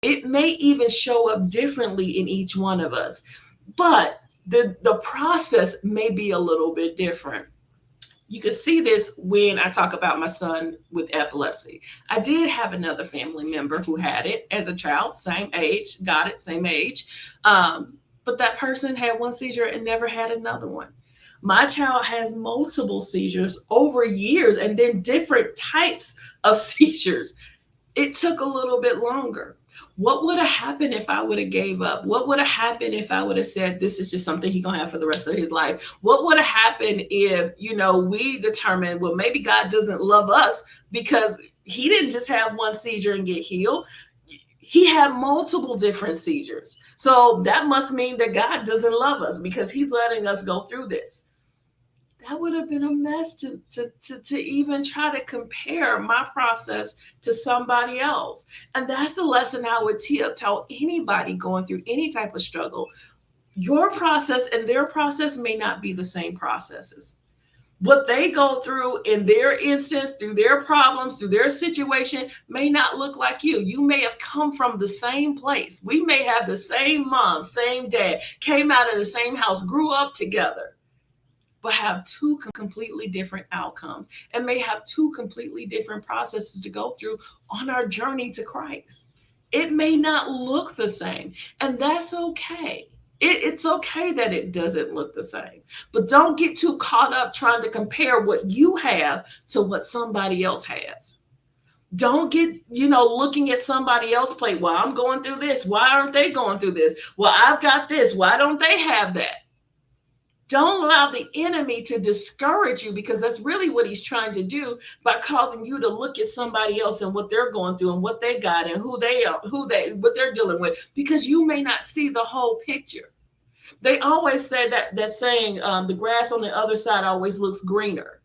It may even show up differently in each one of us, but the process may be a little bit different. You can see this when I talk about my son with epilepsy. I did have another family member who had it as a child, same age, got it, same age. But that person had one seizure and never had another one. My child has multiple seizures over years and then different types of seizures. It took a little bit longer. What would have happened if I would have gave up? What would have happened if I would have said this is just something he's gonna have for the rest of his life? What would have happened if, we determined, well, maybe God doesn't love us because he didn't just have one seizure and get healed. He had multiple different seizures. So that must mean that God doesn't love us because he's letting us go through this. That would have been a mess to even try to compare my process to somebody else. And that's the lesson I would tell anybody going through any type of struggle. Your process and their process may not be the same processes. What they go through in their instance, through their problems, through their situation, may not look like you. You may have come from the same place. We may have the same mom, same dad, came out of the same house, grew up together, but have two completely different outcomes and may have two completely different processes to go through on our journey to Christ. It may not look the same, and that's okay. It's okay that it doesn't look the same, but don't get too caught up trying to compare what you have to what somebody else has. Don't get, looking at somebody else's plate. Well, I'm going through this. Why aren't they going through this? Well, I've got this. Why don't they have that? Don't allow the enemy to discourage you, because that's really what he's trying to do by causing you to look at somebody else and what they're going through and what they got and what they're dealing with, because you may not see the whole picture. They always say that saying, the grass on the other side always looks greener.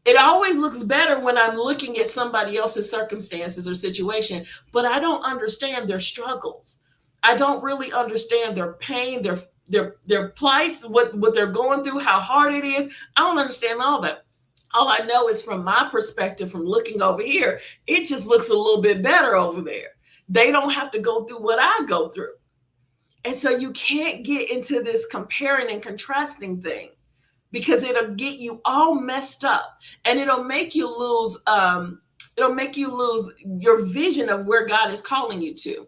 It always looks better when I'm looking at somebody else's circumstances or situation, but I don't understand their struggles. I don't really understand their pain, their plights, what they're going through, how hard it is. I don't understand all that. All I know is from my perspective, from looking over here, it just looks a little bit better over there. They don't have to go through what I go through. And so you can't get into this comparing and contrasting thing, because it'll get you all messed up and it'll make you lose your vision of where God is calling you to.